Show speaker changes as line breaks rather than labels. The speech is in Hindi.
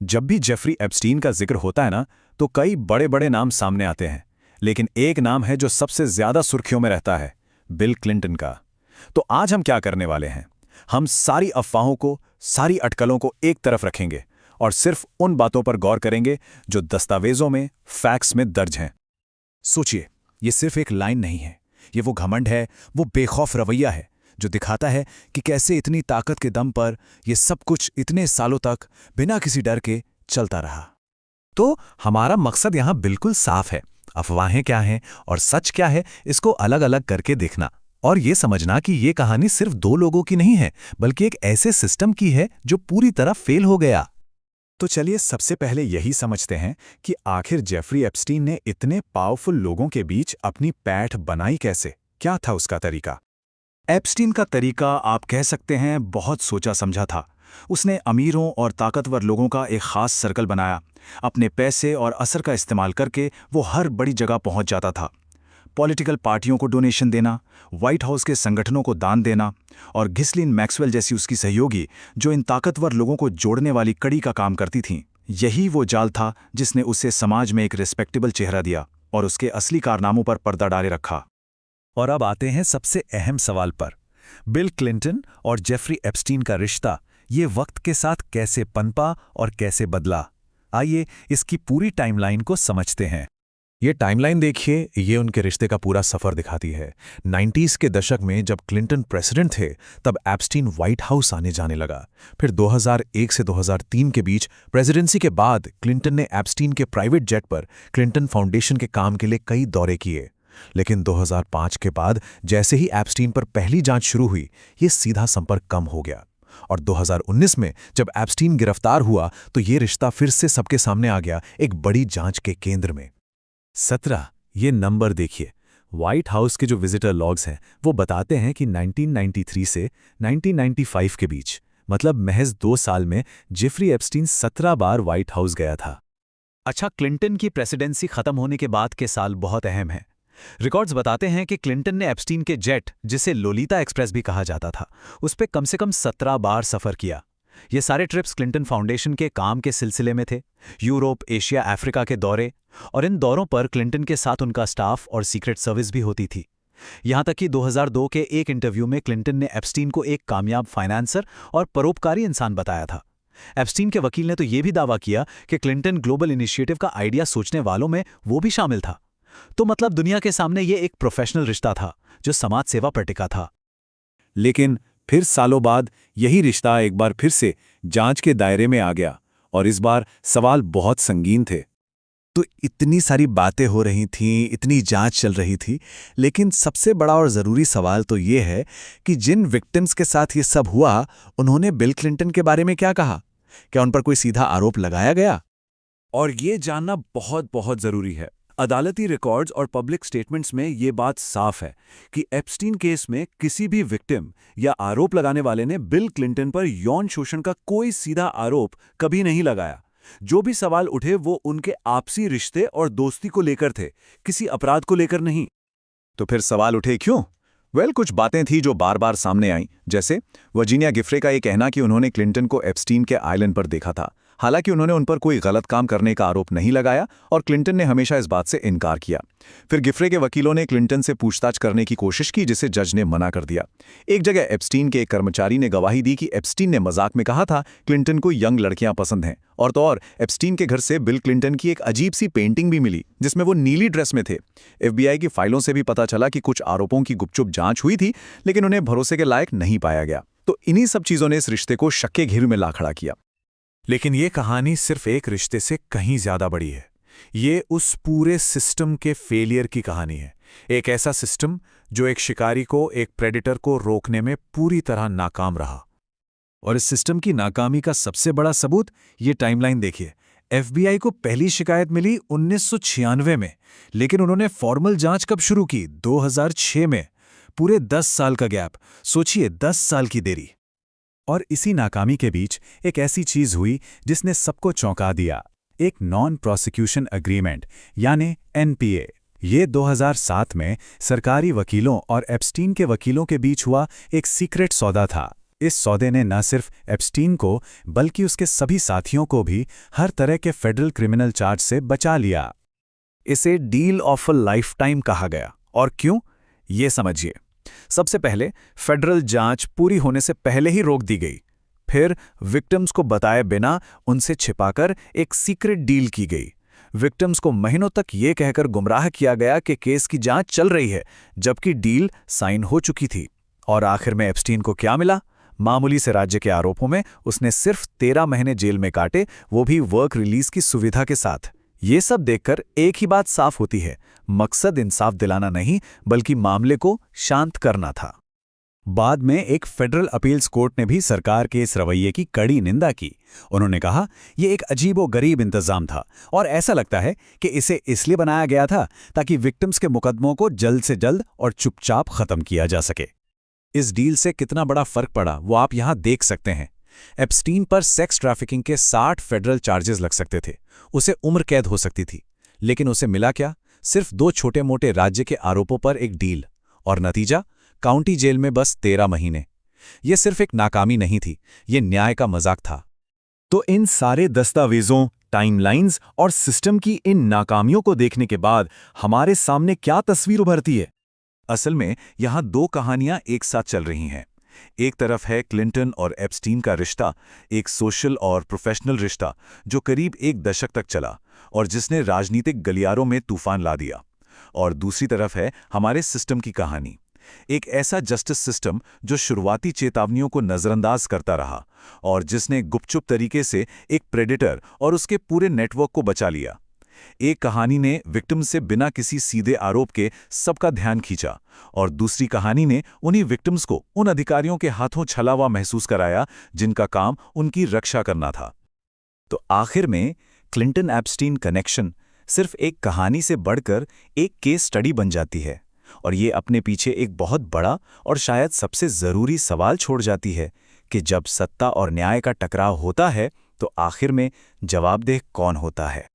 जब भी जेफरी एप्स्टीन का जिक्र होता है ना, तो कई बड़े बड़े नाम सामने आते हैं। लेकिन एक नाम है जो सबसे ज्यादा सुर्खियों में रहता है, बिल क्लिंटन का। तो आज हम क्या करने वाले हैं? हम सारी अफवाहों को, सारी अटकलों को एक तरफ रखेंगे और सिर्फ उन बातों पर गौर करेंगे जो दस्तावेजों में, फैक्ट्स में दर्ज हैं। सोचिए, ये सिर्फ एक लाइन नहीं है, ये वो घमंड है, वो बेखौफ रवैया है जो दिखाता है कि कैसे इतनी ताकत के दम पर ये सब कुछ इतने सालों तक बिना किसी डर के चलता रहा। तो हमारा मकसद यहां बिल्कुल साफ है। अफवाहें क्या हैं और सच क्या है, इसको अलग अलग करके देखना और ये समझना कि ये कहानी सिर्फ दो लोगों की नहीं है, बल्कि एक ऐसे सिस्टम की है जो पूरी तरह फेल हो गया। तो चलिए सबसे पहले यही समझते हैं कि आखिर जेफरी एप्स्टीन ने इतने पावरफुल लोगों के बीच अपनी पैठ बनाई कैसे? क्या था उसका तरीका? एप्स्टीन का तरीका आप कह सकते हैं बहुत सोचा समझा था। उसने अमीरों और ताकतवर लोगों का एक खास सर्कल बनाया। अपने पैसे और असर का इस्तेमाल करके वो हर बड़ी जगह पहुंच जाता था। पॉलिटिकल पार्टियों को डोनेशन देना, व्हाइट हाउस के संगठनों को दान देना और घिसलिन मैक्सवेल जैसी उसकी सहयोगी, जो इन ताकतवर लोगों को जोड़ने वाली कड़ी का काम करती थीं। यही वो जाल था जिसने उसे समाज में एक रिस्पेक्टेबल चेहरा दिया और उसके असली कारनामों पर पर्दा डाले रखा। और अब आते हैं सबसे अहम सवाल पर। बिल क्लिंटन और जेफरी एप्स्टीन का रिश्ता ये वक्त के साथ कैसे पनपा और कैसे बदला? आइए इसकी पूरी टाइमलाइन को समझते हैं। ये टाइमलाइन देखिए, ये उनके रिश्ते का पूरा सफर दिखाती है। 90s के दशक में जब क्लिंटन प्रेसिडेंट थे, तब एप्स्टीन व्हाइट हाउस आने जाने लगा। फिर 2001 से 2003 के बीच प्रेसिडेंसी के बाद क्लिंटन ने एप्स्टीन के प्राइवेट जेट पर क्लिंटन फाउंडेशन के काम के लिए कई दौरे किए। लेकिन 2005 के बाद जैसे ही एप्स्टीन पर पहली जांच शुरू हुई, ये सीधा संपर्क कम हो गया। और 2019 में जब एप्स्टीन गिरफ्तार हुआ, तो ये रिश्ता फिर से सबके सामने आ गया, एक बड़ी जांच के केंद्र में। 17, ये नंबर देखिए। व्हाइट हाउस के जो विजिटर लॉग्स हैं, वो बताते हैं कि 1993 से 1995 के बीच, मतलब महज 2 साल में जेफरी एप्स्टीन 17 बार व्हाइट हाउस गया था। अच्छा, क्लिंटन की प्रेसिडेंसी खत्म होने के बाद के साल बहुत अहम है। रिकॉर्ड्स बताते हैं कि क्लिंटन ने एप्स्टीन के जेट, जिसे लोलिता एक्सप्रेस भी कहा जाता था, उस पर कम से कम 17 बार सफर किया। ये सारे ट्रिप्स क्लिंटन फाउंडेशन के काम के सिलसिले में थे। यूरोप, एशिया, अफ्रीका के दौरे, और इन दौरों पर क्लिंटन के साथ उनका स्टाफ और सीक्रेट सर्विस भी होती थी। यहां तक कि 2002 के एक इंटरव्यू में क्लिंटन ने एप्स्टीन को एक कामयाब फाइनेंसर और परोपकारी इंसान बताया था। एप्स्टीन के वकील ने तो यह भी दावा किया कि क्लिंटन ग्लोबल इनिशिएटिव का आइडिया सोचने वालों में वो भी शामिल था। तो मतलब दुनिया के सामने ये एक प्रोफेशनल रिश्ता था जो समाज सेवा पर टिका था। लेकिन फिर सालों बाद यही रिश्ता एक बार फिर से जांच के दायरे में आ गया, और इस बार सवाल बहुत संगीन थे। तो इतनी सारी बातें हो रही थीं, इतनी जांच चल रही थी, लेकिन सबसे बड़ा और ज़रूरी सवाल तो ये है कि जिन विक्टिम्स के साथ ये सब हुआ, उन्होंने बिल क्लिंटन के बारे में क्या कहा? क्या उन पर कोई सीधा आरोप लगाया गया? और ये जानना बहुत बहुत ज़रूरी है। अदालती रिकॉर्ड्स और पब्लिक स्टेटमेंट्स में ये बात साफ है कि एप्स्टीन केस में किसी भी विक्टिम या आरोप लगाने वाले ने बिल क्लिंटन पर यौन शोषण का कोई सीधा आरोप कभी नहीं लगाया। जो भी सवाल उठे वो उनके आपसी रिश्ते और दोस्ती को लेकर थे, किसी अपराध को लेकर नहीं। तो फिर सवाल उठे क्यों? कुछ बातें थी जो बार बार सामने आईं, जैसे वर्जीनिया गिफ्रे का ये कहना कि उन्होंने क्लिंटन को एप्स्टीन के आइलैंड पर देखा था। हालांकि उन्होंने उन पर कोई गलत काम करने का आरोप नहीं लगाया और क्लिंटन ने हमेशा इस बात से इनकार किया। फिर गिफ्रे के वकीलों ने क्लिंटन से पूछताछ करने की कोशिश की, जिसे जज ने मना कर दिया। एक जगह एप्स्टीन के एक कर्मचारी ने गवाही दी कि एप्स्टीन ने मजाक में कहा था क्लिंटन को यंग लड़कियां पसंद हैं। और तो और एप्स्टीन के घर से बिल क्लिंटन की एक अजीब सी पेंटिंग भी मिली, जिसमें वो नीली ड्रेस में थे। FBI की फाइलों से भी पता चला कि कुछ आरोपों की गुपचुप जांच हुई थी, लेकिन उन्हें भरोसे के लायक नहीं पाया गया। तो इन्हीं सब चीजों ने इस रिश्ते को शक के घेरे में ला खड़ा किया। लेकिन ये कहानी सिर्फ एक रिश्ते से कहीं ज्यादा बड़ी है। ये उस पूरे सिस्टम के फेलियर की कहानी है। एक ऐसा सिस्टम जो एक शिकारी को, एक प्रेडेटर को रोकने में पूरी तरह नाकाम रहा। और इस सिस्टम की नाकामी का सबसे बड़ा सबूत ये टाइमलाइन देखिए। FBI को पहली शिकायत मिली 1996 में, लेकिन उन्होंने फॉर्मल जांच कब शुरू की? 2006 में। पूरे 10 साल का गैप। सोचिए, 10 साल की देरी। और इसी नाकामी के बीच एक ऐसी चीज हुई जिसने सबको चौंका दिया। एक नॉन प्रोसिक्यूशन एग्रीमेंट, यानी NPA। ये 2007 में सरकारी वकीलों और एप्स्टीन के वकीलों के बीच हुआ एक सीक्रेट सौदा था। इस सौदे ने न सिर्फ एप्स्टीन को बल्कि उसके सभी साथियों को भी हर तरह के फेडरल क्रिमिनल चार्ज से बचा लिया। इसे deal of a life time कहा गया। और क्यों, ये समझिए। सबसे पहले फेडरल जांच पूरी होने से पहले ही रोक दी गई। फिर विक्टिम्स को बताए बिना उनसे छिपाकर एक सीक्रेट डील की गई। विक्टिम्स को महीनों तक ये कहकर गुमराह किया गया कि केस की जांच चल रही है, जबकि डील साइन हो चुकी थी। और आखिर में एप्स्टीन को क्या मिला? मामूली से राज्य के आरोपों में उसने सिर्फ 13 महीने जेल में काटे, वो भी वर्क रिलीज की सुविधा के साथ। ये सब देखकर एक ही बात साफ होती है, मकसद इंसाफ दिलाना नहीं बल्कि मामले को शांत करना था। बाद में एक फेडरल अपील्स कोर्ट ने भी सरकार के इस रवैये की कड़ी निंदा की। उन्होंने कहा, यह एक अजीबोगरीब इंतजाम था और ऐसा लगता है कि इसे इसलिए बनाया गया था ताकि विक्टिम्स के मुकदमों को जल्द से जल्द और चुपचाप खत्म किया जा सके। इस डील से कितना बड़ा फर्क पड़ा वो आप यहां देख सकते हैं। एप्स्टीन पर सेक्स ट्रैफिकिंग के 60 फेडरल चार्जेस लग सकते थे, उसे उम्र कैद हो सकती थी, लेकिन उसे मिला क्या? सिर्फ 2 छोटे-मोटे राज्य के आरोपों पर एक डील। और नतीजा, काउंटी जेल में बस 13 महीने। यह सिर्फ एक नाकामी नहीं थी, यह न्याय का मजाक था। तो इन सारे दस्तावेजों, टाइमलाइंस और सिस्टम की इन नाकामियों को देखने के बाद हमारे सामने क्या तस्वीर उभरती है? असल में यहां 2 कहानियां एक साथ चल रही हैं। एक तरफ है क्लिंटन और एप्स्टीन का रिश्ता, एक सोशल और प्रोफेशनल रिश्ता जो करीब 1 दशक तक चला और जिसने राजनीतिक गलियारों में तूफान ला दिया। और दूसरी तरफ है हमारे सिस्टम की कहानी, एक ऐसा जस्टिस सिस्टम जो शुरुआती चेतावनियों को नजरअंदाज करता रहा और जिसने गुपचुप तरीके से एक प्रेडेटर और उसके पूरे नेटवर्क को बचा लिया। एक कहानी ने विक्टिम से बिना किसी सीधे आरोप के सबका ध्यान खींचा और दूसरी कहानी ने उन्हीं विक्टिम्स को उन अधिकारियों के हाथों छला हुआ महसूस कराया जिनका काम उनकी रक्षा करना था। तो आखिर में क्लिंटन एप्स्टीन कनेक्शन सिर्फ एक कहानी से बढ़कर एक केस स्टडी बन जाती है और ये अपने पीछे एक बहुत बड़ा और शायद सबसे जरूरी सवाल छोड़ जाती है कि जब सत्ता और न्याय का टकराव होता है तो आखिर में जवाबदेह कौन होता है।